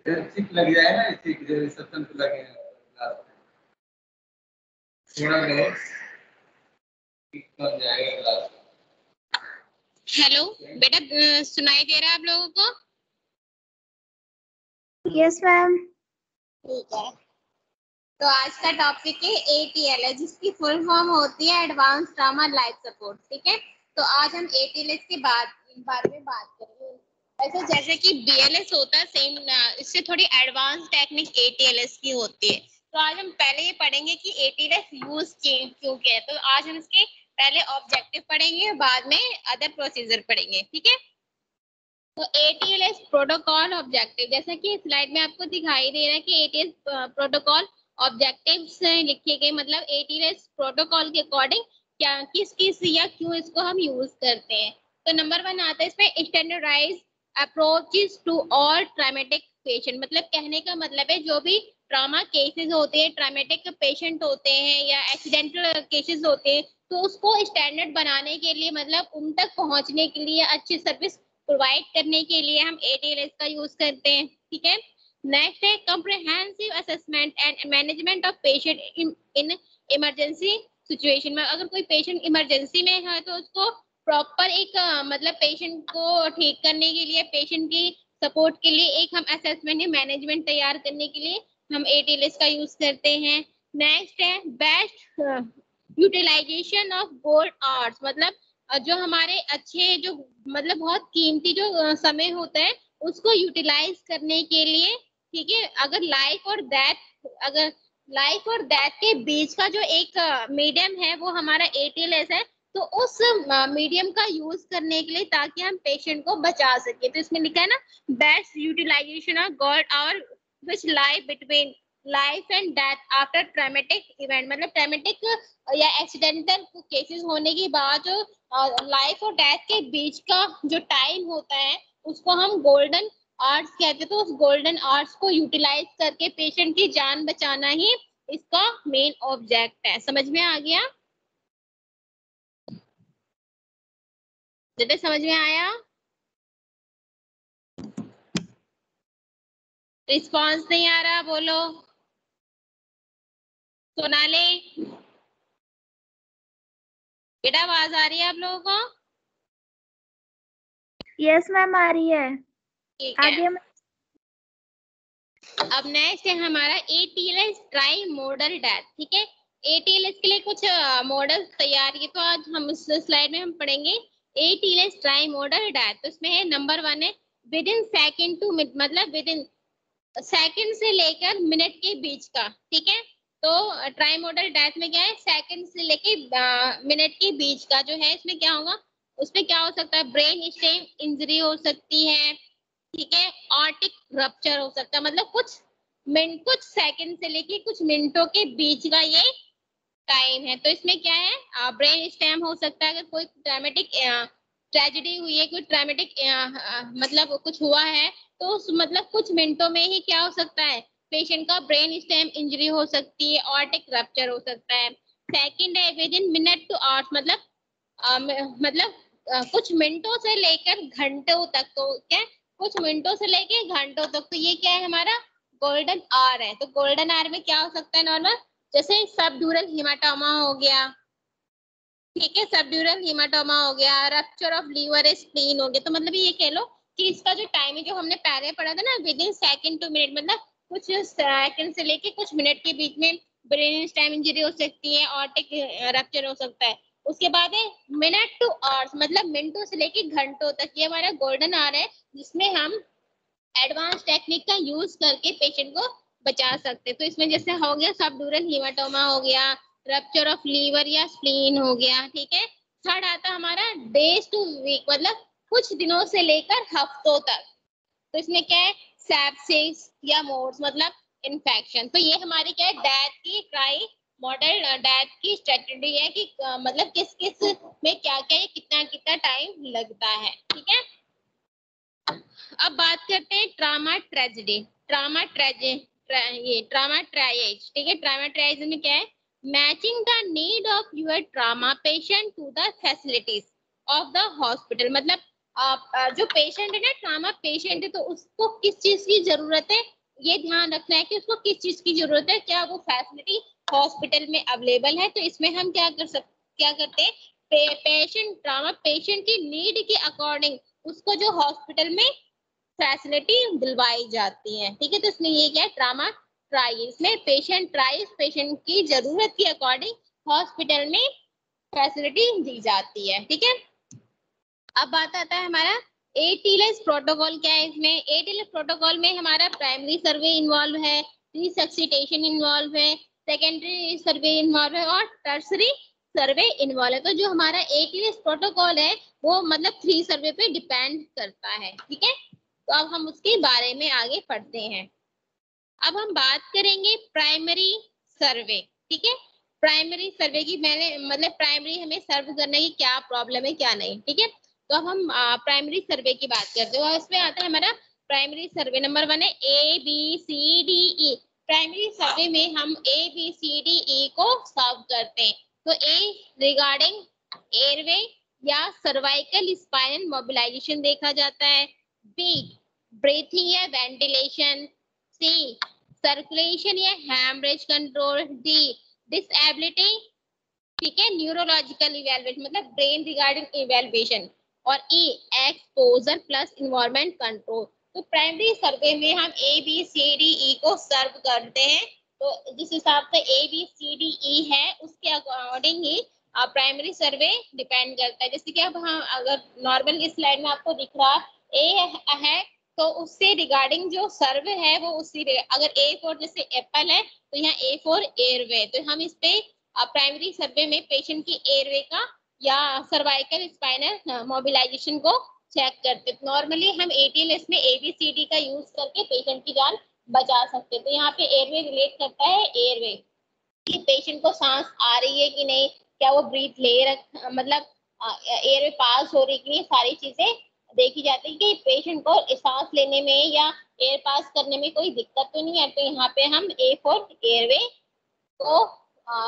Chip लग जाए ना, चिप जो रिसेप्शन पे लगे हैं क्लास में, थोड़ा बहुत चिप बन जाएगा क्लास में। हेलो बेटा, सुनाई दे रहा है आप लोगों को? Yes ma'am. ठीक है, तो आज का टॉपिक है ATLS, जिसकी फुल फॉर्म होती है एडवांस ट्रॉमा लाइफ सपोर्ट। ठीक है, तो आज हम ATLS के बारे में बात करेंगे। ऐसे जैसे कि BLS होता है सेम, इससे थोड़ी एडवांस टेक्निक ATLS की होती है। तो आज हम पहले ये पढ़ेंगे कि ATLS यूज क्यों किया है। तो आज हम इसके पहले ऑब्जेक्टिव पढ़ेंगे, बाद में अदर प्रोसीजर पढ़ेंगे। ठीक है, तो ATLS प्रोटोकॉल ऑब्जेक्टिव, जैसा कि स्लाइड में आपको दिखाई दे रहा है कि ATLS प्रोटोकॉल ऑब्जेक्टिव्स लिखे गए, मतलब ATLS प्रोटोकॉल के अकॉर्डिंग क्या किस या क्यों इसको हम यूज करते हैं। तो नंबर 1 आता है इसमें standardize approaches to all traumatic patient. मतलब कहने का मतलब है जो भी ट्रॉमा केसेस होते हैं, ट्रॉमेटिक पेशेंट होते हैं या एक्सीडेंटल केसेस होते हैं, तो उसको स्टैंडर्ड बनाने के लिए, मतलब उन तक पहुंचने के लिए, अच्छी सर्विस प्रोवाइड करने के लिए हम ATLS का यूज करते हैं। ठीक है, नेक्स्ट है comprehensive assessment and management of patient in emergency situation. में अगर कोई पेशेंट इमरजेंसी में है तो उसको प्रॉपर एक मतलब पेशेंट को ठीक करने के लिए, पेशेंट की सपोर्ट के लिए एक हम असेसमेंट या मैनेजमेंट तैयार करने के लिए हम ATLS का यूज करते हैं। नेक्स्ट है best utilization of gold hours. मतलब जो हमारे अच्छे, जो मतलब बहुत कीमती जो समय होता है उसको यूटिलाइज करने के लिए। ठीक है, अगर लाइफ और डेथ के बीच का जो एक मीडियम है वो हमारा ATLS है, तो उस मीडियम का यूज करने के लिए ताकि हम पेशेंट को बचा सके। तो इसमें लिखा है ना, best utilization of gold hour which lie between life and death after traumatic event. मतलब ट्रॉमेटिक या एक्सीडेंटल केसेस होने के बाद जो लाइफ और डेथ के बीच का जो टाइम होता है उसको हम गोल्डन आवर्स कहते हैं। तो उस गोल्डन आवर्स को यूटिलाइज करके पेशेंट की जान बचाना ही इसका मेन ऑब्जेक्ट है। समझ में आ गया? समझ में आया? रिस्पॉन्स नहीं आ रहा, बोलो। सोनाली बेटा, आवाज आ रही है आप लोगों को? यस मैम, आ रही है। ठीक है, आगे अब नेक्स्ट है हमारा ATLS ट्राई मॉडल डेथ। ठीक है, ATLS के लिए कुछ मॉडल तैयार किए, तो आज हम इस स्लाइड में हम पढ़ेंगे ATLS ट्राई मॉडल डेथ। तो इसमें है नंबर 1 है with in second to minute, मतलब विद इन सेकंड से लेकर मिनट के बीच का। ठीक है, तो ट्राई मॉडल डेथ में क्या है, सेकंड से लेके मिनट के बीच का जो है, इसमें क्या होगा, उसमें क्या हो सकता है, ब्रेन स्टेम इंजरी हो सकती है। ठीक है, ऑर्टिक रप्चर हो सकता है। मतलब कुछ सेकंड से लेके कुछ मिनटों के बीच का ये टाइम है। तो इसमें क्या है, ब्रेन स्टेम हो सकता है। अगर कोई ट्रॉमेटिक ट्रेजेडी हुई है, कोई ट्रॉमेटिक मतलब कुछ हुआ है, तो उस मतलब कुछ मिनटों में ही क्या हो सकता है, पेशेंट का ब्रेन स्टेम इंजरी हो सकती है, ऑर्टिक रप्चर हो सकता है। सेकंड है with in minute two hours, मतलब कुछ मिनटों से लेकर घंटों तक। तो क्या, कुछ मिनटों से लेकर घंटों तक, तो ये क्या है, हमारा गोल्डन आवर है। तो गोल्डन आवर में क्या हो सकता है, नॉर्मल जैसे सबड्यूरल हिमाटोमा हो गया। ठीक है, सबड्यूरल हिमाटोमा हो गया, रप्चर ऑफ लीवर स्प्लीन हो गया। तो मतलब ये कह लो कि इसका जो टाइम है, जो हमने पहले पढ़ा था ना, with in second to minute, मतलब कुछ सेकंड से लेके कुछ मिनट के बीच में ब्रेन स्टेम इंजरी हो सकती है, ऑर्टिक रप्चर हो सकता है। उसके बाद है मिनट टू आवर्स, मतलब मिनटों से लेके घंटों तक, ये हमारा गोल्डन आवर है, जिसमें हम एडवांस टेक्निक का यूज करके पेशेंट को बचा सकते। तो इसमें जैसे हो गया सबड्यूरल हीमाटोमा हो गया, रप्चर ऑफ लीवर या स्प्लीन हो गया। ठीक है, थर्ड आता हमारा डेज टू वीक, मतलब कुछ दिनों से लेकर हफ्तों तक। तो इसमें क्या है, सेप्सिस या मोर्स, मतलब इन्फेक्शन। तो ये हमारी क्या है, डेथ की ट्राई मॉडल डेथ की स्ट्रेटजी है कि मतलब किस किस में क्या क्या, कितना कितना टाइम लगता है। ठीक है, अब बात करते हैं ट्रामा ट्रेजेडी, ट्रामा ट्रायेज। ठीक है, ट्रामा ट्रायेज में क्या है, matching the need of your trauma patient to the facilities of the hospital. मतलब जो पेशेंट है ना, ट्रामा पेशेंट है, तो उसको किस चीज की जरूरत है, ये ध्यान रखना है कि उसको किस चीज की जरूरत है, क्या वो फैसिलिटी हॉस्पिटल में अवेलेबल है। तो इसमें हम क्या करते हैं, पेशेंट ट्रामा पेशेंट की नीड के अकॉर्डिंग उसको जो हॉस्पिटल में फैसिलिटी दिलवाई जाती है। ठीक है, तो इसमें ये क्या है, ट्रामा ट्राई, इसमें पेशेंट ट्राई पेशेंट की जरूरत के अकॉर्डिंग हॉस्पिटल में फैसिलिटी दी जाती है। ठीक है, अब बात आता है हमारा एटीएलएस प्रोटोकॉल क्या है। इसमें एटीएलएस प्रोटोकॉल में हमारा प्राइमरी सर्वे इन्वॉल्व है, रिसब्सिटेशन इन्वॉल्व है, सेकेंडरी सर्वे इन्वॉल्व है और टर्सरी सर्वे इन्वॉल्व है। तो जो हमारा एटीएलएस प्रोटोकॉल है वो मतलब 3 सर्वे पे डिपेंड करता है। ठीक है, तो अब हम उसके बारे में आगे पढ़ते हैं। अब हम बात करेंगे प्राइमरी सर्वे। ठीक है, प्राइमरी सर्वे की मैंने मतलब प्राइमरी हमें सर्व करने की क्या प्रॉब्लम है क्या नहीं। ठीक है, तो अब हम प्राइमरी सर्वे की बात करते हैं और इसमें आता है हमारा प्राइमरी सर्वे नंबर 1 है ABCDE। प्राइमरी सर्वे में हम ABCDE को सर्व करते हैं। तो ए रिगार्डिंग एयरवे या सर्वाइकल स्पाइनल मोबिलाइजेशन देखा जाता है, बी ब्रीथिंग या वेंटिलेशन, सी सर्कुलेशन या हैमरेज कंट्रोल, डी डिसेबिलिटी, ठीक है, न्यूरोलॉजिकल इवैल्यूएशन मतलब ब्रेन रिगार्डिंग इवैल्यूएशन, और ई एक्सपोजर प्लस इन्वायरमेंट कंट्रोल। तो प्राइमरी सर्वे में हम ABCDE को सर्व करते हैं। तो जिस हिसाब से ABCDE है उसके अकॉर्डिंग ही प्राइमरी सर्वे डिपेंड करता है। जैसे कि अब हम अगर नॉर्मल इस स्लाइड में आपको दिख रहा ए है तो उससे रिगार्डिंग जो सर्वे है वो उसी अगर A फॉर जैसे एप्पल है तो यहाँ A फॉर एयरवे, तो हम इस पे प्राइमरी सर्वे में पेशेंट की एयरवे का या सर्वाइकल स्पाइनल मोबिलाइजेशन को चेक करते। नॉर्मली हम एटीएलएस में ABCD का यूज करके पेशेंट की जान बचा सकते। तो यहाँ पे एयरवे रिलेट करता है एयरवे कि पेशेंट को सांस आ रही है कि नहीं, क्या वो ब्रीथ ले मतलब एयरवे पास हो रही कि नहीं, सारी चीजें देखी जाती है कि पेशेंट को सांस लेने में या एयर पास करने में कोई दिक्कत तो नहीं है। तो यहाँ पे हम A फॉर एयरवे को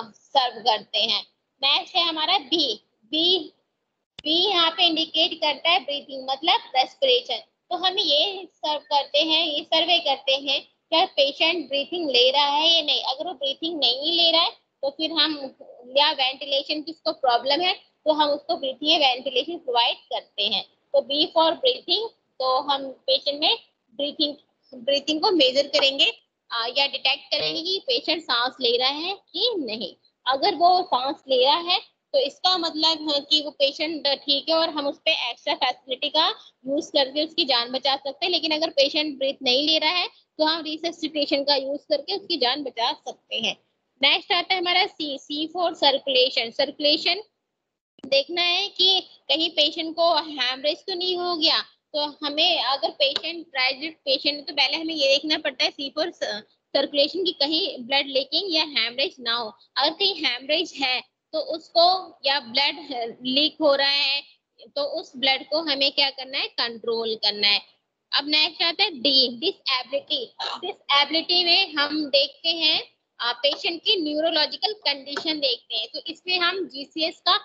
सर्व करते हैं। नेक्स्ट है हमारा बी यहाँ पे इंडिकेट करता है ब्रीथिंग मतलब रेस्पिरेशन। तो हम ये सर्व करते हैं, ये सर्वे करते हैं क्या पेशेंट ब्रीथिंग ले रहा है या नहीं। अगर वो ब्रीथिंग नहीं ले रहा है तो फिर हम या वेंटिलेशन की उसको प्रॉब्लम है तो हम उसको ब्रीथिंग या वेंटिलेशन प्रोवाइड करते हैं। तो बी फॉर ब्रीथिंग, तो हम पेशेंट में ब्रीथिंग को मेजर करेंगे या डिटेक्ट करेंगे कि पेशेंट सांस ले रहा है कि नहीं। अगर वो सांस ले रहा है तो इसका मतलब है कि वो पेशेंट ठीक है और हम उस पर एक्स्ट्रा फैसिलिटी का यूज करके उसकी जान बचा सकते हैं। लेकिन अगर पेशेंट ब्रीथ नहीं ले रहा है तो हम रिसस्टिटेशन का यूज करके उसकी जान बचा सकते हैं। नेक्स्ट आता है हमारा सी फॉर सर्कुलेशन। सर्कुलेशन देखना है कि कहीं पेशेंट को हैमरेज तो नहीं हो गया। तो हमें अगर पेशेंट ट्राइजिट पेशेंट है तो पहले हमें ये देखना पड़ता है सी फॉर सर्कुलेशन की कहीं ब्लड लीकिंग या हैमरेज ना हो। अगर कहीं हैमरेज है तो उसको या ब्लड लीक हो रहा है तो उस ब्लड को हमें क्या करना है, कंट्रोल करना है। अब नेक्स्ट आता है डी डिसेबिलिटी। डिसेबिलिटी में हम देखते हैं पेशेंट की न्यूरोलॉजिकल कंडीशन देखते हैं। तो इसमें हम GCS का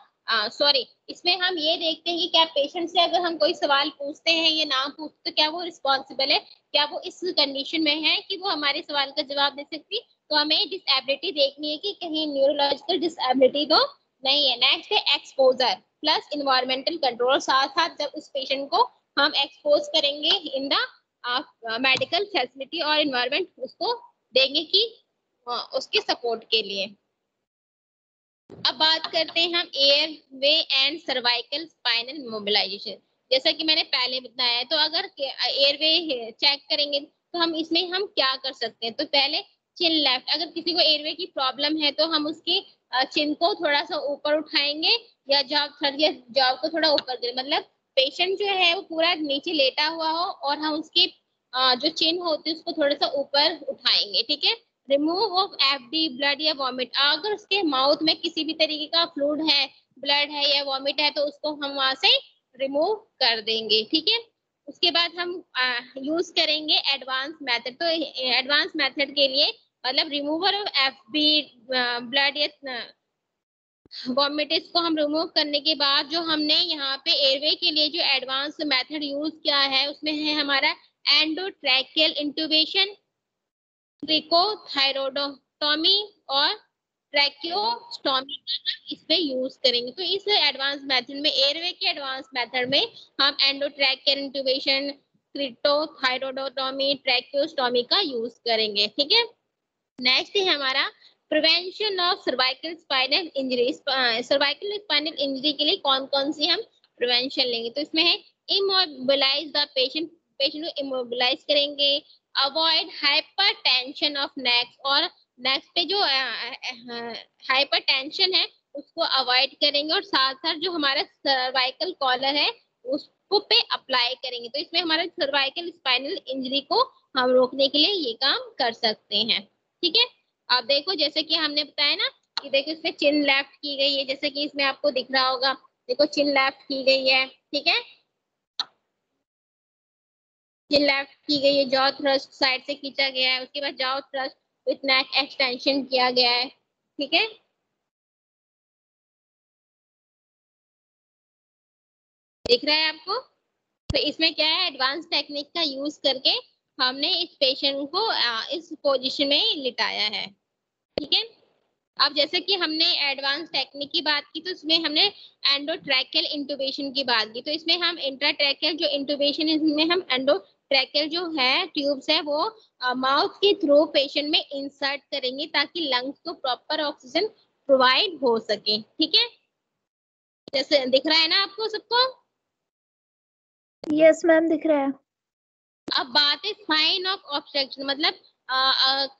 इसमें हम ये देखते हैं कि क्या पेशेंट से अगर हम कोई सवाल पूछते हैं या ना पूछते तो क्या वो रिस्पॉन्सिबल है, क्या वो इस कंडीशन में है कि वो हमारे सवाल का जवाब दे सकती। तो हमें डिसेबिलिटी देखनी है कि कहीं न्यूरोलॉजिकल डिसेबिलिटी तो नहीं है। नेक्स्ट है एक्सपोजर प्लस इन्वायरमेंटल कंट्रोल। साथ साथ जब उस पेशेंट को हम एक्सपोज करेंगे इन द मेडिकल फैसिलिटी और इन्वायरमेंट उसको देंगे कि उसके सपोर्ट के लिए। अब बात करते हैं हम airway and cervical spinal mobilization. जैसा कि मैंने पहले बताया, तो अगर एयरवे चेक करेंगे तो हम इसमें हम क्या कर सकते हैं। तो पहले चिन लेफ्ट, अगर किसी को एयरवे की प्रॉब्लम है तो हम उसकी चिन को थोड़ा सा ऊपर उठाएंगे या जॉब को थोड़ा ऊकर करें। मतलब पेशेंट जो है वो पूरा नीचे लेटा हुआ हो और हम उसकी जो चिन होती है उसको थोड़ा सा ऊपर उठाएंगे। ठीक है, रिमूव ऑफ FD ब्लड या वॉमिट। अगर उसके माउथ में किसी भी तरीके का फ्लूइड है, ब्लड है या वॉमिट है तो उसको हम वहां से रिमूव कर देंगे। ठीक है, उसके बाद हम यूज करेंगे एडवांस मेथड। तो एडवांस मेथड के लिए मतलब रिमूवल ऑफ FB ब्लड या वॉमिट, इसको हम रिमूव करने के बाद जो हमने यहाँ पे एयरवे के लिए जो एडवांस मेथड यूज किया है उसमें है हमारा एंडोट्रैकियल इंट्यूबेशन, ट्रिकोथायरोडोटॉमी और ट्रैकियोस्टॉमी इसमें यूज करेंगे। तो इस एडवांस मेथड में, एयरवे के एडवांस मेथड में हम एंडोट्रैकियल इंट्यूबेशन, ट्रिकोथायरोडोटॉमी, ट्रैकियोस्टॉमी का यूज करेंगे। ठीक है, नेक्स्ट है हमारा prevention of cervical spinal injury. Cervical spinal injury के लिए कौन कौन सी हम प्रिवेंशन लेंगे? तो इसमें है इमोबिलाइज द पेशेंट, पेशेंट को इमोबिलाइज करेंगे, अवॉइड हाइपरटेंशन ऑफ नेक, और नेक पे जो हाइपरटेंशन है उसको अवॉइड करेंगे, और साथ साथ जो हमारा सर्वाइकल कॉलर है उसको पे अप्लाई करेंगे। तो इसमें हमारा सर्वाइकल स्पाइनल इंजरी को हम रोकने के लिए ये काम कर सकते हैं। ठीक है, अब देखो जैसे कि हमने बताया ना कि देखो इसमें चिन लेफ्ट की गई है, जैसे कि इसमें आपको दिख रहा होगा, देखो चिन लेफ्ट की गई है। ठीक है, चिन लेफ्ट की गई है, जॉ थ्रस्ट साइड से खींचा गया है, उसके बाद jaw thrust with neck extension किया गया है। ठीक है, दिख रहा है आपको? तो इसमें क्या है, एडवांस टेक्निक का यूज करके हमने इस पेशेंट को इस पोजीशन में लिटाया है। ठीक है, अब जैसे कि हमने एडवांस टेक्निक की बात की, तो इसमें हमने एंडोट्रैकियल इंटुबेशन की बात की। तो इसमें हम इंट्राट्रैकियल जो इंटुबेशन, इसमें हम एंडोट्रैकियल जो है ट्यूब्स है वो माउथ के थ्रू पेशेंट में इंसर्ट करेंगे ताकि लंग्स को प्रॉपर ऑक्सीजन प्रोवाइड हो सके। ठीक है, जैसे दिख रहा है ना आपको सबको? यस मैम, दिख रहा है। अब बात है साइन ऑफ ऑब्स्ट्रक्शन, मतलब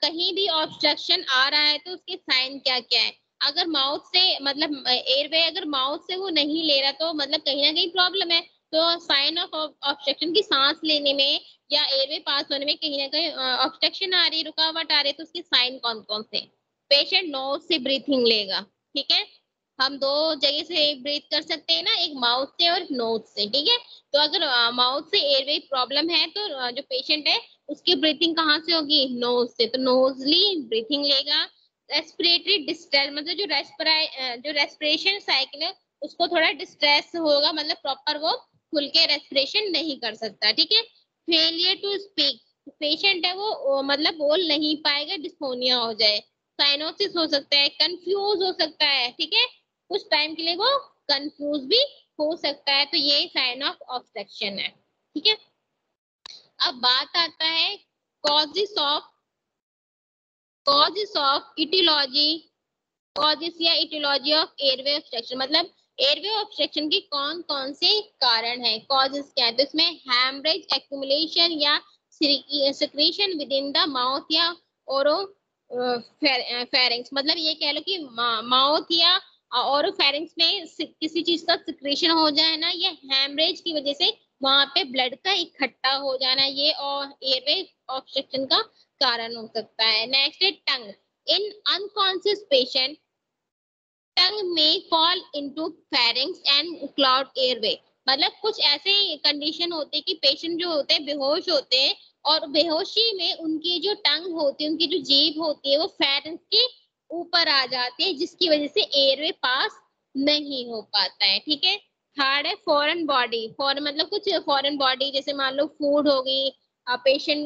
कहीं भी ऑब्स्ट्रक्शन आ रहा है तो उसके साइन क्या क्या है। अगर माउथ से, मतलब एयरवे अगर माउथ से वो नहीं ले रहा तो मतलब कहीं ना कहीं प्रॉब्लम है। तो साइन ऑफ ऑब्स्ट्रक्शन की सांस लेने में या एयरवे पास होने में कहीं ना कहीं ऑब्स्ट्रक्शन आ रही है, रुकावट आ रही है, तो उसके साइन कौन कौन से? पेशेंट नोज से ब्रीथिंग लेगा। ठीक है, हम दो जगह से ब्रीथ कर सकते हैं ना, एक माउथ से और नोज से। ठीक है, तो अगर माउथ से एयरवे प्रॉब्लम है तो जो पेशेंट है उसकी ब्रीथिंग कहाँ से होगी? नोज से, तो नोजली ब्रीथिंग लेगा। रेस्पिरेटरी डिस्ट्रेस, मतलब जो रेस्पिरेशन साइकिल है उसको थोड़ा डिस्ट्रेस होगा, मतलब प्रॉपर वो खुल के रेस्पिरेशन नहीं कर सकता। ठीक है, फेलियर टू स्पीक, पेशेंट है वो मतलब बोल नहीं पाएगा, डिस्फोनिया हो जाए, साइनोसिस हो सकता है, कंफ्यूज हो सकता है। ठीक है, कुछ टाइम के लिए वो कंफ्यूज भी हो सकता है, तो ये साइन ऑफ ऑब्स्ट्रक्शन है। ठीक है, अब बात आता है कॉजेस ऑफ इटियोलॉजी, कॉजेस या इटियोलॉजी ऑफ एयरवे ऑब्स्ट्रक्शन, मतलब एयरवे ऑब्स्ट्रक्शन के कौन कौन से कारण है, कॉजेस क्या है? तो इसमें हैमरेज, एक्यूमुलेशन या secretion with in the mouth या ओरो फेरिंग्स, मतलब ये कह लो कि माउथ या और फेरिंग्स में किसी चीज का सिक्रीशन हो जाए ना, या हैमरेज की वजह से वहां पे ब्लड का इकट्ठा हो जाना, ये और एयरवे ऑब्स्ट्रक्शन का कारण हो सकता है। नेक्स्ट है टंग, इन अनकॉन्शियस पेशेंट टंग में fall into pharynx and clot airway, मतलब कुछ ऐसे कंडीशन होते हैं कि पेशेंट जो होते हैं बेहोश होते हैं, और बेहोशी में उनकी जो टंग होती है, उनकी जो जीभ होती है वो फेरिंग्स के ऊपर आ जाती है, जिसकी वजह से एयरवे पास नहीं हो पाता है। ठीक है, थर्ड है फॉरेन बॉडी, फॉरेन मतलब कुछ फॉरेन बॉडी, जैसे मान लो फूड हो गई, पेशेंट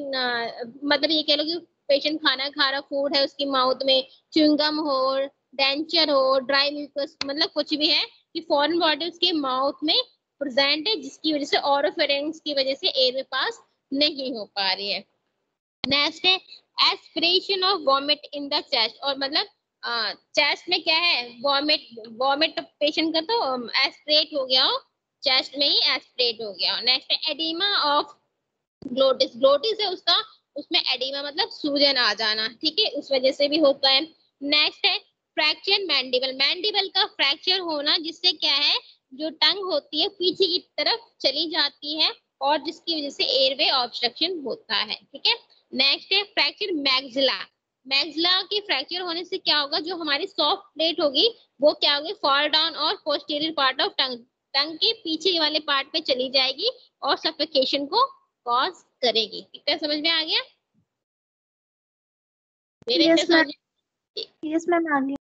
मतलब ये कह लो कि पेशेंट खाना खा रहा, फूड है उसकी माउथ में, च्युइंगम हो, डेंचर हो, ड्राई म्यूकस, मतलब कुछ भी है कि फॉरेन बॉडी उसके माउथ में प्रेजेंट है, जिसकी वजह से ऑरोफेरिंग्स की वजह से एयर पास नहीं हो पा रही है। नेक्स्ट है aspiration of vomit in the chest, और मतलब चेस्ट में क्या है, वॉमिट, वॉमिट पेशेंट का तो एस्पिरेट हो गया हो, चेस्ट में ही एस्पिरेट हो गया हो। नेक्स्ट है एडिमा ऑफ ग्लोटिस, ग्लोटिस है उसका, उसमें एडिमा मतलब सूजन आ जाना। ठीक है, उस वजह से भी होता है। नेक्स्ट है फ्रैक्चर मैंडिबल, मैंडिबल का फ्रैक्चर होना, जिससे क्या है, जो टंग होती है पीछे की तरफ चली जाती है, और जिसकी वजह से एयरवे ऑब्स्ट्रक्शन होता है। ठीक है, नेक्स्ट है फ्रैक्चर मैक्सिला, मैक्सिला के फ्रैक्चर होने से क्या होगा, जो हमारी सॉफ्ट प्लेट होगी वो क्या होगी, फॉल डाउन और पोस्टीरियर पार्ट ऑफ टंग, टंग के पीछे वाले पार्ट पे चली जाएगी और सफोकेशन को कॉज करेगी। कितना समझ में आ गया मेरे से? यस मैम, आ गया।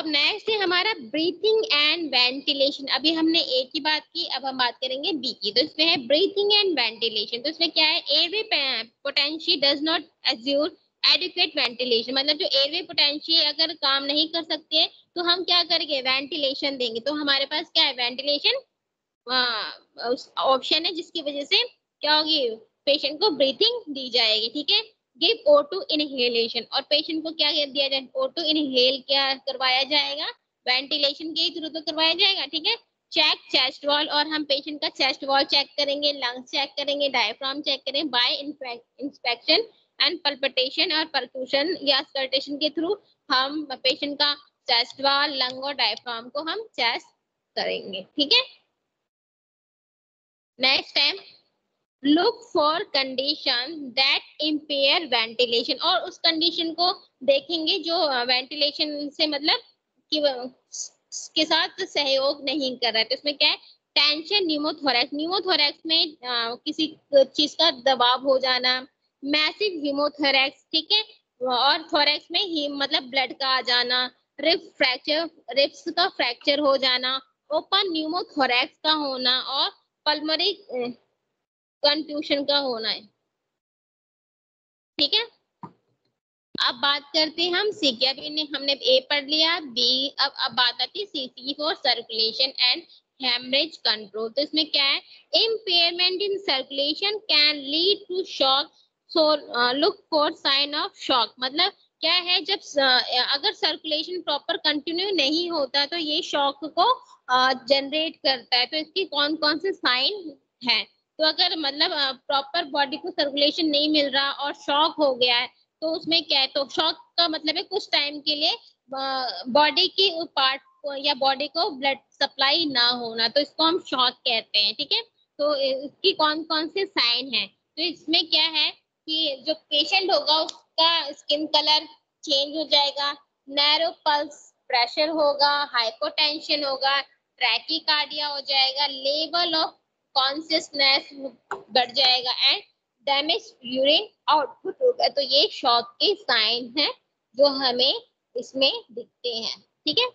अब नेक्स्ट है हमारा ब्रीथिंग एंड वेंटिलेशन। अभी हमने ए की बात की, अब हम बात करेंगे बी की। तो इसमें है ब्रीथिंग एंड वेंटिलेशन। तो इसमें क्या है, airway potential does not Azure adequate ventilation, मतलब जो एयरवे पोटेंशियल अगर काम नहीं कर सकते हैं तो हम क्या करेंगे, वेंटिलेशन देंगे। तो हमारे पास क्या है, वेंटिलेशन ऑप्शन है, जिसकी वजह से क्या होगी, पेशेंट को ब्रीथिंग दी जाएगी। ठीक है, गिव O2 इनहेलेशन, और पेशेंट को क्या दिया जाए, O2 इनहेल क्या करवाया जाएगा, वेंटिलेशन के थ्रू तो करवाया जाएगा। ठीक है, चेक चेस्ट वॉल, और हम पेशेंट का चेस्ट वॉल चेक करेंगे, लंग्स चेक करेंगे, डायफ्राम चेक करेंगे बाय इंस्पेक्शन एंड पल्पिटेशन और परक्यूशन या स्कर्टेशन के थ्रू हम पेशेंट का चेस्ट वॉल, लंग और डायफ्राम को हम चेक करेंगे। ठीक है, नेक्स्ट है look for condition that empire ventilation, और उस कंडीशन को देखेंगे जो वेंटिलेशन से मतलब कि के साथ सहयोग नहीं कर रहा है। तो इसमें क्या है, टेंशन, न्यूमोथोरैक्स, न्यूमोथोरैक्स में किसी चीज का दबाव हो जाना, मैसिव हीमोथोरैक्स, ठीक है, और थोरैक्स में ही मतलब ब्लड का आ जाना, रिब्स फ्रैक्चर, रिब्स का फ्रैक्चर हो जाना, ओपन न्यूमोथोरैक्स का होना, और पल्मोनरी कंट्यूशन का होना है। ठीक है, अब बात करते हैं हम सी की। अभी हमने ए पढ़ लिया, बी, अब बात आती है C for circulation and haemorrhage control. तो इसमें क्या है, impairment in circulation can lead to shock, so look for sign of shock. मतलब क्या है, जब अगर सर्कुलेशन प्रॉपर कंटिन्यू नहीं होता तो ये शॉक को जनरेट करता है। तो इसकी कौन कौन से साइन है, तो अगर मतलब प्रॉपर बॉडी को सर्कुलेशन नहीं मिल रहा और शॉक हो गया है तो उसमें क्या है, तो शॉक का मतलब है कुछ टाइम के लिए बॉडी की पार्ट को या बॉडी को ब्लड सप्लाई ना होना, तो इसको हम शॉक कहते हैं। ठीक है, तो इसकी कौन कौन से साइन है, तो इसमें क्या है कि जो पेशेंट होगा उसका स्किन कलर चेंज हो जाएगा, नैरो पल्स प्रेशर होगा, हाइपोटेंशन होगा, ट्रैकीकार्डिया हो जाएगा, लेवल ऑफ कॉन्शियसनेस बढ़ जाएगा, एंड डैमेज यूरिन आउटपुट होगा। तो ये शॉक के साइन है जो हमें इसमें दिखते हैं। ठीक है,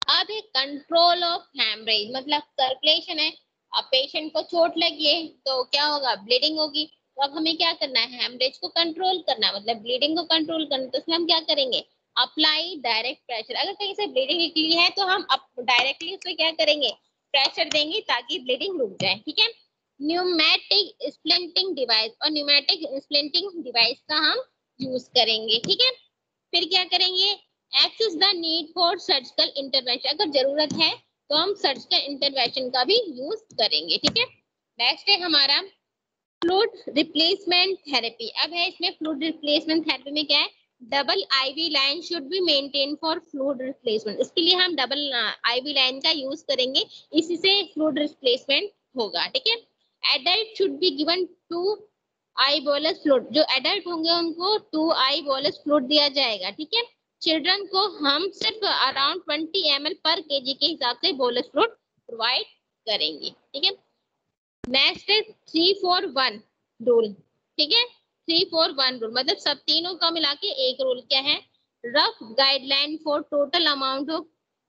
अब है कंट्रोल ऑफ हेमरेज, मतलब सर्कुलेशन है, अब पेशेंट को चोट लगी है तो क्या होगा, ब्लीडिंग होगी। तो अब हमें क्या करना है, हेमरेज को कंट्रोल करना है, मतलब ब्लीडिंग को कंट्रोल करना। तो इसमें हम क्या करेंगे, अप्लाई डायरेक्ट प्रेशर। अगर कहीं से ब्लीडिंग निकली है तो हम डायरेक्टली उसमें क्या करेंगे, प्रेशर देंगे ताकि ब्लीडिंग रुक जाए। ठीक है, न्यूमेटिक स्प्लिंटिंग डिवाइस, और न्यूमेटिक स्प्लिंटिंग डिवाइस का हम यूज करेंगे। ठीक है, फिर क्या करेंगे, access the need for surgical intervention, अगर जरूरत है तो हम सर्जिकल इंटरवेंशन का भी यूज करेंगे। ठीक है, नेक्स्ट है हमारा फ्लूइड रिप्लेसमेंट थेरेपी। अब है इसमें फ्लूइड रिप्लेसमेंट थेरेपी में क्या है, double IV line should be maintain for fluid replacement. इसके लिए हम डबल आईवी लाइन का यूज करेंगे, इसी से फ्लूइड रिप्लेसमेंट होगा। ठीक है, adult should be given 2 I bolus fluid, जो एडल्ट होंगे उनको 2 आई बोलस फ्लूइड दिया जाएगा। ठीक है, चिल्ड्रन को हम सिर्फ अराउंड 20 ml पर केजी के हिसाब से बोलस फ्लूइड प्रोवाइड करेंगे। ठीक है, नेक्स्ट है 3-4-1 रूल। ठीक है, 3-4-1 रूल मतलब सब तीनों का मिला के एक रूल क्या है, rough guideline for total amount of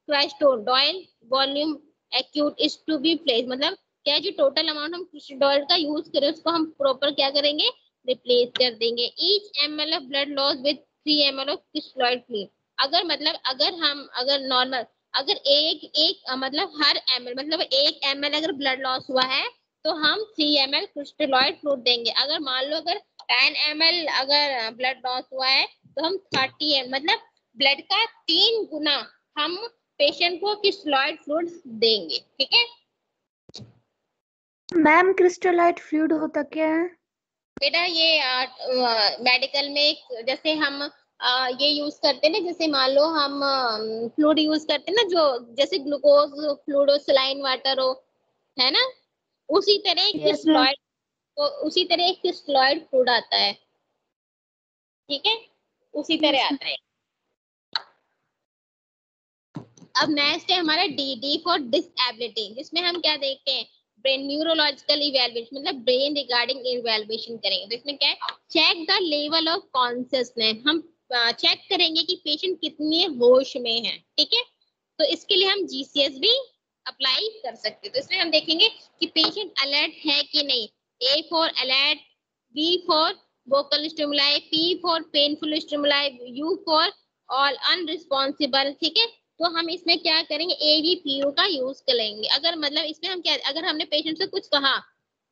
crystalloid volume acute is to be place, मतलब क्या है, जो टोटल अमाउंट हम क्रेस्टोडॉयल का यूज करें उसको हम प्रॉपर क्या करेंगे, रिप्लेस कर देंगे। Each ml of blood loss with 3 ml of crystalloid fluid, अगर नॉर्मल अगर एक मतलब हर ml मतलब 1 ml अगर ब्लड लॉस हुआ है तो हम 3 ml क्रिस्टलॉइड फ्लूइड देंगे। अगर मान लो अगर 10 ml अगर ब्लड लॉस हुआ है तो हम 30 ml मतलब ब्लड का 3 गुना हम पेशेंट को क्रिस्टलॉइड फ्लूइड देंगे। ठीक है, मैम क्रिस्टलाइट फ्लूइड होता क्या है? बेटा ये मेडिकल में जैसे हम ये यूज करते हैं ना, जैसे मान लो हम फ्लूइड यूज करते हैं ना, जो जैसे ग्लूकोज फ्लूइड हो, सलाइन वाटर हो, है ना, उसी तरह एक यस मैम। क्रिस्टलॉइड, तो उसी तरह एक क्रिस्टलॉइड फ्लूइड आता है। ठीक है, उसी तरह आता है। अब नेक्स्ट है हमारा डी फॉर डिसेबिलिटी, जिसमें हम क्या देखते हैं, ब्रेन न्यूरोलॉजिकल इवैल्यूएशन, मतलब ब्रेन रिगार्डिंग इवैल्यूएशन करेंगे। तो इसमें क्या है, check the level of consciousness, हम चेक करेंगे कि पेशेंट कितने होश में है, ठीक है। तो इसके लिए हम GCS भी अप्लाई कर सकते हैं। तो इसमें हम देखेंगे कि पेशेंट अलर्ट है कि नहीं। A for alert, B for vocal stimuli, P for painful stimuli, U for all unresponsible, ठीक है। तो हम इसमें क्या करेंगे, ABPO का यूज करेंगे। अगर मतलब इसमें हम क्या, अगर हमने पेशेंट से कुछ कहा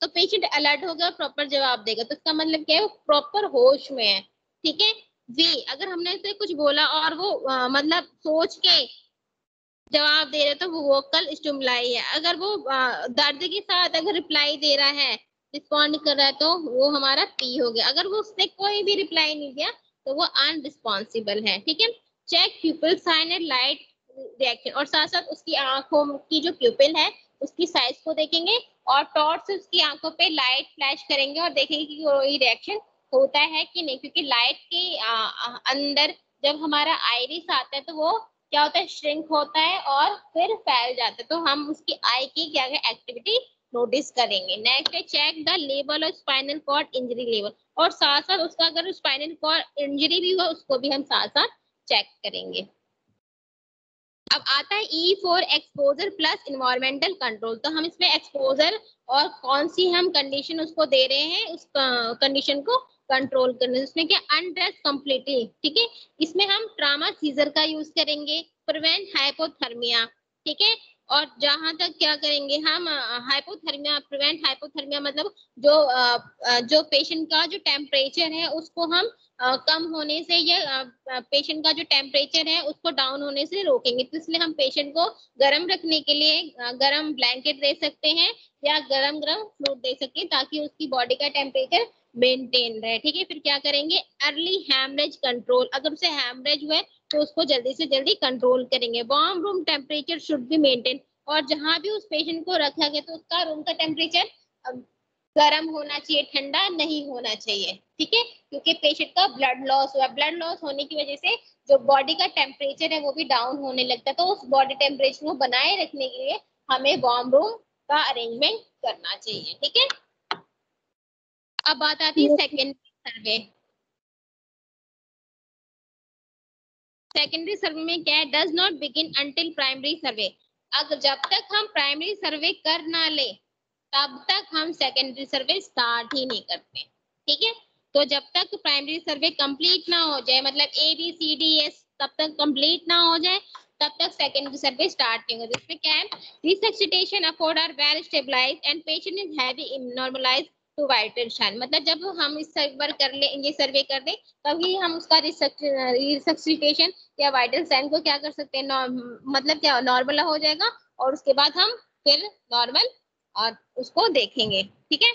तो पेशेंट अलर्ट होगा, प्रॉपर जवाब देगा, तो इसका मतलब क्या है, वो प्रॉपर होश में है, ठीक है। V, अगर हमने उसे कुछ बोला और वो मतलब सोच के जवाब दे रहे तो वो वोकल स्टिमुलाई है। अगर वो दर्द के साथ अगर रिप्लाई दे रहा है, रिस्पॉन्ड कर रहा है, तो वो हमारा P हो गया। अगर वो उसने कोई भी रिप्लाई नहीं दिया तो वो अनरिस्पॉन्सिबल है, ठीक है। Check pupil sign and light reaction, और साथ साथ उसकी आंखों की जो प्यूपिल है उसकी साइज को देखेंगे और टॉर्च से उसकी आंखों पे लाइट फ्लैश करेंगे और देखेंगे कि कोई रिएक्शन होता है कि नहीं, क्योंकि लाइट के अंदर जब हमारा आइरिस आता है तो वो क्या होता है, श्रिंक होता है और फिर फैल जाता है। तो हम उसकी आई की क्या एक्टिविटी नोटिस करेंगे। नेक्स्ट है check the level of spinal cord injury level, और साथ साथ उसका अगर स्पाइनल कॉर्ड इंजरी भी हो उसको भी हम साथ साथ चेक करेंगे। अब आता है E for exposure plus environmental control. तो हम इसमें एक्सपोजर और कौन सी हम कंडीशन उसको दे रहे हैं, उस कंडीशन को कंट्रोल करने। इसमें क्या, अनड्रेस कंप्लीटली, ठीक है। इसमें हम ट्रामा सीजर का यूज करेंगे, प्रिवेंट हाइपोथर्मिया, ठीक है। और जहां तक क्या करेंगे हम, हाइपोथर्मिया, प्रिवेंट हाइपोथर्मिया मतलब जो पेशेंट का जो टेम्परेचर है उसको हम कम होने से, या पेशेंट का जो टेम्परेचर है उसको डाउन होने से रोकेंगे। तो इसलिए हम पेशेंट को गर्म रखने के लिए गर्म ब्लैंकेट दे सकते हैं या गरम गरम फ्लूइड दे सकते हैं ताकि उसकी बॉडी का टेम्परेचर मेंटेन रहे, ठीक है। फिर क्या करेंगे, अर्ली हैमरेज कंट्रोल, अगर उसे हैमरेज हुए तो उसको जल्दी से जल्दी कंट्रोल करेंगे। Warm room temperature should be maintain, और जहां भी उस पेशेंट को रखा गया तो उसका रूम का टेम्परेचर गर्म होना चाहिए, ठंडा नहीं होना चाहिए, ठीक है। क्योंकि पेशेंट का ब्लड लॉस हुआ, ब्लड लॉस होने की वजह से जो बॉडी का टेम्परेचर है वो भी डाउन होने लगता है। तो उस बॉडी टेम्परेचर को बनाए रखने के लिए हमें वार्म रूम का अरेंजमेंट करना चाहिए, ठीक है। अब बात आती है सेकेंडरी सर्वे। सेकेंडरी सर्वे में क्या है, does not begin until primary survey. अगर जब तक हम प्राइमरी सर्वे कर ना ले तब तक हम सेकेंडरी सर्वे स्टार्ट ही नहीं करते, ठीक है। तो जब तक प्राइमरी सर्वे कंप्लीट ना हो जाए, मतलब ABCDS तब तक कंप्लीट ना हो जाए तब तक सेकेंडरी सर्वे स्टार्ट नहीं होती। इसमें क्या है, resuscitation afford are well stabilized and patient is heavy normalized to vital sign. मतलब जब हम इस सर्वे कर ले, ये सर्वे कर ले, तभी हम उसका रिसक्सिटेशन या वाइटल साइन को क्या कर सकते हैं, मतलब क्या नॉर्मल हो जाएगा, और उसके बाद हम फिर नॉर्मल और उसको देखेंगे, ठीक है।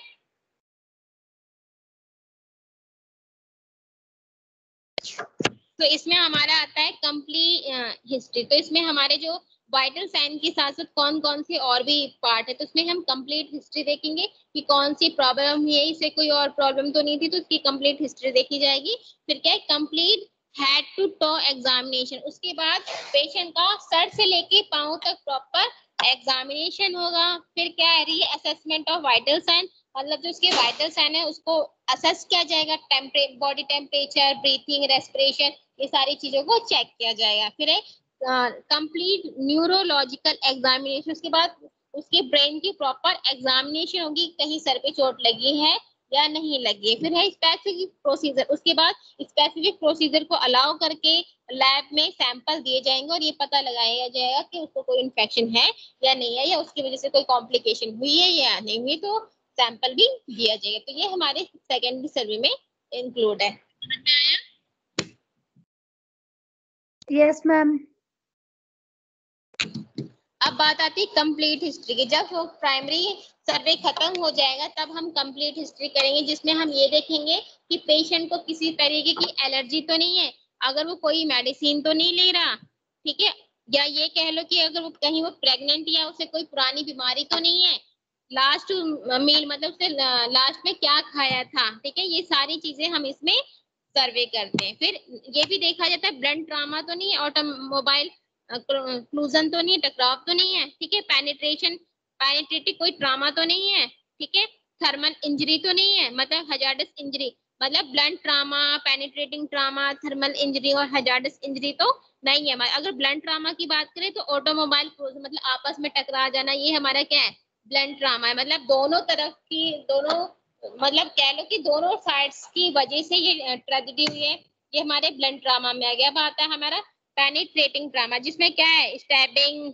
तो इसमें हमारा आता है कंप्लीट हिस्ट्री। तो इसमें हमारे जो वाइटल साइन के साथ साथ कौन कौन से और भी पार्ट है, तो उसमें हम कंप्लीट हिस्ट्री देखेंगे कि कौन सी प्रॉब्लम है, इसे कोई और प्रॉब्लम तो नहीं थी, तो उसकी कंप्लीट हिस्ट्री देखी जाएगी। फिर क्या है, complete head to toe examination. उसके बाद पेशेंट का सर से लेके पांव तक प्रॉपर एग्जामिनेशन होगा। फिर क्या है, री असेसमेंट ऑफ वाइटल साइन, मतलब जो उसके वाइटल साइन है उसको असेस किया जाएगा, बॉडी टेम्परेचर, ब्रीथिंग, रेस्पिरेशन, ये सारी चीजों को चेक किया जाएगा। फिर एक कंप्लीट न्यूरोलॉजिकल एग्जामिनेशन, उसके बाद उसके ब्रेन की प्रॉपर एग्जामिनेशन होगी, कहीं सर पे चोट लगी है या नहीं लगी है। फिर है स्पेसिफिक प्रोसीजर, उसके बाद स्पेसिफिक प्रोसीजर को अलाउ करके लैब में सैंपल दिए जाएंगे और ये पता लगाया जाएगा कि उसको कोई इन्फेक्शन है या नहीं है, या उसकी वजह से कोई कॉम्प्लिकेशन हुई है या नहीं हुई, तो सैंपल भी दिया जाएगा। तो ये हमारे सेकेंडरी सर्वे में इंक्लूड है। Yes ma'am. अब बात आती है कंप्लीट हिस्ट्री की। जब वो प्राइमरी सर्वे खत्म हो जाएगा तब हम कंप्लीट हिस्ट्री करेंगे, जिसमें हम ये देखेंगे कि पेशेंट को किसी तरीके की एलर्जी तो नहीं है, अगर वो कोई मेडिसिन तो नहीं ले रहा, ठीक है, या ये कह लो कि अगर वो कहीं वो प्रेग्नेंट या उसे कोई पुरानी बीमारी तो नहीं है, लास्ट मील मतलब उसने लास्ट में क्या खाया था, ठीक है, ये सारी चीजें हम इसमें सर्वे करते हैं। फिर ये भी देखा जाता है ब्लड ट्रामा तो नहीं है, ऑटोमोबाइल क्लूजन तो नहीं है, टकराव तो नहीं है, ठीक है, पेनिट्रेटिव कोई ट्रामा तो नहीं है, ठीक है, थर्मल इंजरी तो नहीं है, मतलब हजार्डस इंजरी, मतलब blunt trauma, penetrating trauma, thermal injury और हजार्डस इंजरी तो नहीं है। अगर ब्लंट ट्रामा की बात करें तो ऑटोमोबाइल मतलब आपस में टकरा जाना, ये हमारा क्या है, ब्लंट ट्रामा है। मतलब दोनों तरफ की, दोनों मतलब कह लो कि दोनों साइड्स की वजह से ये ट्रेजेडी हुई है, ये हमारे ब्लंट ट्रामा में आ गया। अब आता है हमारा पेनिट्रेटिंग ट्रामा, जिसमें क्या है, स्टैबिंग,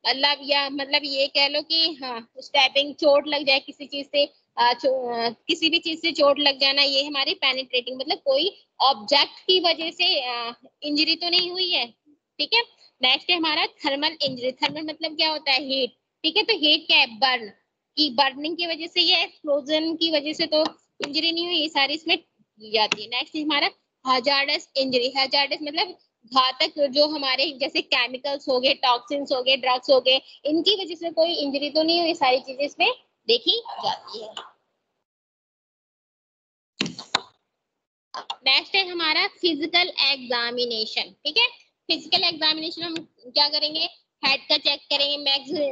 मतलब या मतलब ये कह लो कि हाँ स्टैबिंग, चोट लग जाए किसी चीज से, किसी भी चीज से चोट लग जाना, ये हमारी पेनिट्रेटिंग, मतलब कोई ऑब्जेक्ट की वजह से इंजरी तो नहीं हुई है। ठीक है, नेक्स्ट है हमारा थर्मल इंजरी। थर्मल मतलब क्या होता है, हीट। ठीक है, तो हीट क्या है, बर्न, की बर्निंग की वजह से, ये एक्सप्लोजन की वजह से तो इंजरी नहीं हुई, ये सारी इसमें ली जाती है। नेक्स्ट हमारा हजार्डस इंजरी। हजार्डस मतलब घातक, जो हमारे जैसे केमिकल्स हो गए, टॉक्सिन्स हो गए, ड्रग्स हो गए, इनकी वजह से कोई इंजरी तो नहीं हुई, सारी चीजें इसमें देखी जाती है। नेक्स्ट है हमारा फिजिकल एग्जामिनेशन। ठीक है, फिजिकल एग्जामिनेशन हम क्या करेंगे, हेड का चेक करेंगे,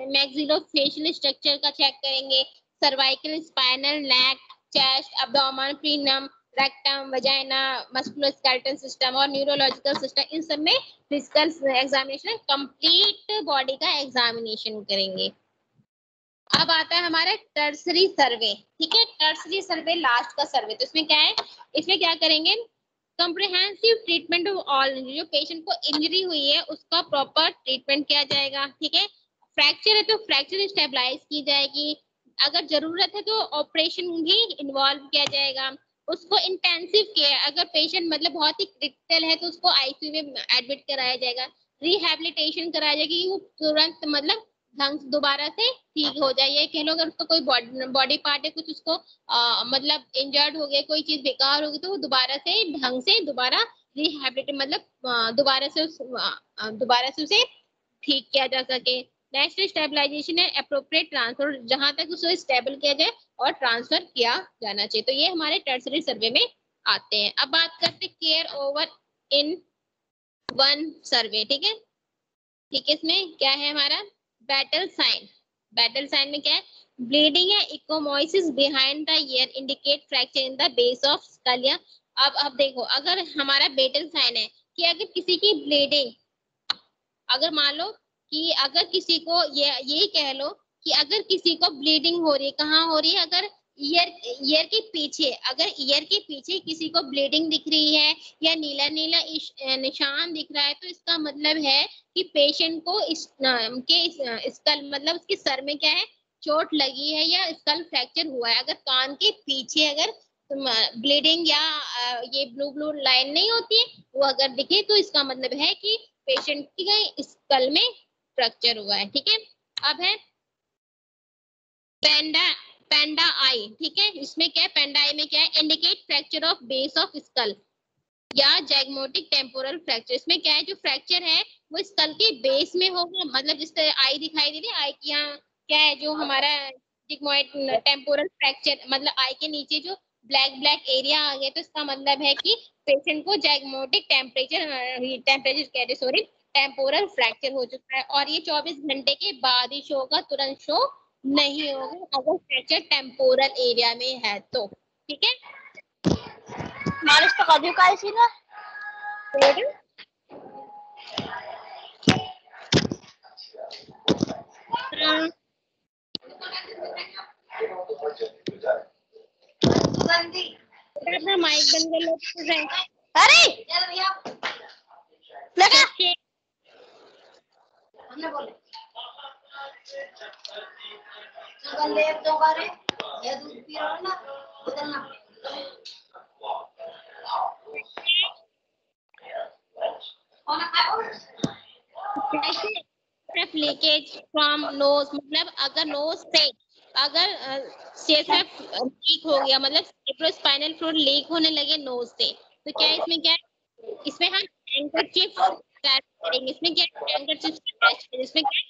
मैक्सिलोफेशियल स्ट्रक्चर का चेक करेंगे, cervical, spinal, neck, chest, abdomen, perineum, rectum, vagina, musculoskeletal system और न्यूरोलॉजिकल सिस्टम, इन सब में फिजिकल एग्जामिनेशन, कंप्लीट बॉडी का एग्जामिनेशन करेंगे। अब आता है हमारा टर्सरी सर्वे। ठीक है, टर्सरी सर्वे लास्ट का सर्वे। तो इसमें क्या है, इसमें क्या करेंगे, कॉम्प्रिहेंसिव ट्रीटमेंट ऑफ ऑल, जो पेशेंट को इंजरी हुई है उसका प्रॉपर ट्रीटमेंट किया जाएगा। ठीक है, फ्रैक्चर है तो फ्रैक्चर स्टेबलाइज की जाएगी, अगर जरूरत है तो ऑपरेशन भी इन्वॉल्व किया जाएगा। उसको इंटेंसिव केयर, अगर पेशेंट मतलब बहुत ही क्रिटिकल है तो उसको आईसीयू में एडमिट कराया जाएगा, रिहैबिलिटेशन कराया जाएगा कि वो तुरंत मतलब ढंग से दोबारा से ठीक हो जाए। ये कह लो अगर उसका कोई बॉडी पार्ट है कुछ, उसको मतलब इंजर्ड हो गया, कोई चीज बेकार होगी, तो वो दोबारा से ढंग से दोबारा रिहैबिलिटेट, मतलब दोबारा से उसे ठीक किया जा सके। नेक्स्ट स्टेबलाइजेशन है अप्रोप्रिएट ट्रांसफर, जहां तक उसे स्टेबल किया जाए और ट्रांसफर किया जाना चाहिए। तो ये हमारे टर्सरी सर्वे में आते हैं। अब बात करते हैं केयर ओवर इन वन सर्वे। ठीक है, ठीक है, इसमें क्या है हमारा बैटल साइन। बैटल साइन में क्या है, ब्लीडिंग है, ecchymosis behind the ear indicate fracture in the base of skull. अब देखो, अगर हमारा बैटल साइन है कि अगर किसी की ब्लीडिंग, अगर मान लो कि अगर किसी को यही कह लो कि अगर किसी को ब्लीडिंग हो रही है, कहाँ हो रही है, अगर ईयर के पीछे, अगर ईयर के पीछे किसी को ब्लीडिंग दिख रही है या नीला नीला निशान दिख रहा है, तो इसका मतलब है कि पेशेंट को स्कल मतलब उसके सर में क्या है, चोट लगी है या स्कल फ्रैक्चर हुआ है। अगर कान के पीछे अगर ब्लीडिंग या ये ब्लू ब्लू लाइन नहीं होती है, वो अगर दिखे तो इसका मतलब है कि पेशेंट की स्कल में फ्रैक्चर हुआ है। ठीक है, अब है पेंडा आई। ठीक है, इसमें क्या है, पेंडा आई में क्या है, indicate fracture of base of school या जैगमोटिक टेम्पोरल फ्रैक्चर। इसमें क्या है, जो फ्रैक्चर है वो स्कल के बेस में होगा, मतलब जिस तरह आई दिखाई दे रही है, आई की यहाँ क्या है, जो हमारा जिग्मोइड टेम्पोरल फ्रैक्चर, मतलब आई के नीचे जो ब्लैक ब्लैक एरिया आ गया, तो इसका मतलब है कि पेशेंट को जैगमोटिक टेम्परेचर कह रहे सॉरी टेम्पोरल फ्रैक्चर हो चुका है, और ये 24 घंटे के बाद ही शो होगा, तुरंत शो नहीं होगा अगर फ्रैक्चर टेम्पोरल एरिया में है तो। ठीक है, मालिश तो कभी का इसी ना अपना माइक बंद कर लो। अरे लगा हमने बोले गंदे एक दो बार ये दूध पी रहा है ना बदलना लीकेज फ्रॉम नोज, मतलब अगर नोज से अगर सीएसएफ लीक हो गया, मतलब सेरेब्रोस्पाइनल फ्लूइड लीक होने लगे नोज से, तो क्या इसमें क्या है, इसमें हम हैंकरचिफ अटैच करेंगे। इसमें क्या है, हैंकरचिफ अटैच करेंगे। इसमें क्या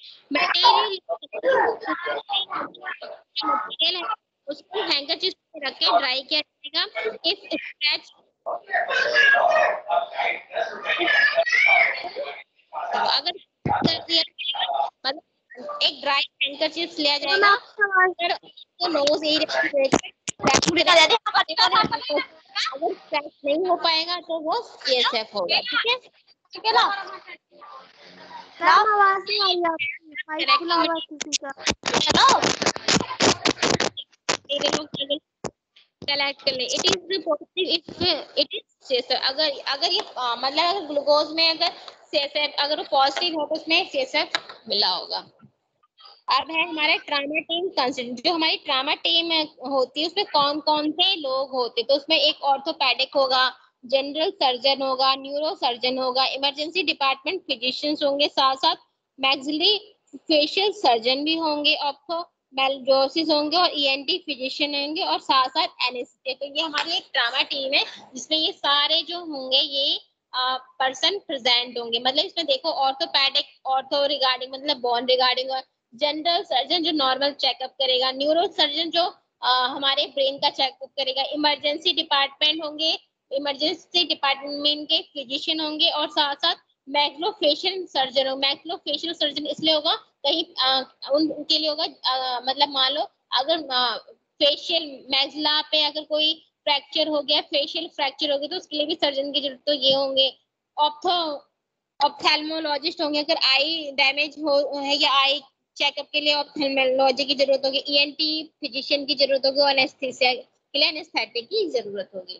मटेरियल है उसको हैंकरचिफ पे रख के ड्राई किया जाएगा। इफ स्क्रैच अगर कर दिया मतलब एक ड्राई हैंकरचिफ लिया जाएगा, अगर तो नोज एरिया नहीं हो पाएगा तो वो CSF होगा। ठीक है ना? मैम आवाज नहीं आ रही आपकी, माइक खुला हुआ है किसी का। कलेक्ट कर ले। It is reported if it is CSF। अगर ये मतलब अगर ग्लूकोज में अगर CSF अगर वो पॉजिटिव हो तो उसमें CSF मिला होगा। अब है हमारे ट्रामा टीम कंसिडर। जो हमारी ट्रामा टीम होती है उसमें कौन कौन से लोग होते हैं? तो उसमें एक ऑर्थोपेडिक होगा, जनरल सर्जन होगा, न्यूरो सर्जन होगा, इमरजेंसी डिपार्टमेंट फिजिशियंस होंगे, साथ साथ मैक्सिलरी फेशियल सर्जन भी होंगे, ऑप्थोमेट्रिस्ट होंगे और ENT फिजिशियन होंगे और साथ साथ एनेस्थेसिस्ट। तो ये हमारी एक ट्रामा टीम है जिसमें ये सारे जो होंगे ये पर्सन प्रेजेंट होंगे। मतलब इसमें देखो ऑर्थोपेडिक ऑर्थो रिगार्डिंग मतलब बोन रिगार्डिंग, और जनरल सर्जन जो नॉर्मल चेकअप करेगा, न्यूरो सर्जन जो हमारे ब्रेन का चेकअप करेगा, इमरजेंसी डिपार्टमेंट होंगे, इमरजेंसी डिपार्टमेंट के फिजिशियन होंगे और साथ साथ मैक्सिलोफेशियल सर्जन हो। मैक्सिलोफेशियल सर्जन इसलिए होगा कहीं उनके लिए होगा मतलब मान लो अगर फेशियल मैक्सिला पे अगर कोई फ्रैक्चर हो गया, फेशियल फ्रैक्चर हो गया तो उसके लिए भी सर्जन की जरूरत तो ये होंगे। ऑप्थेल्मोलॉजिस्ट होंगे अगर आई डैमेज हो है या आई चेकअप के लिए ऑप्थेल्मोलॉजी की जरूरत होगी, ENT फिजिशियन की जरूरत होगी और एनेस्थीसिया के लिए एनेस्थेटिक की जरूरत होगी।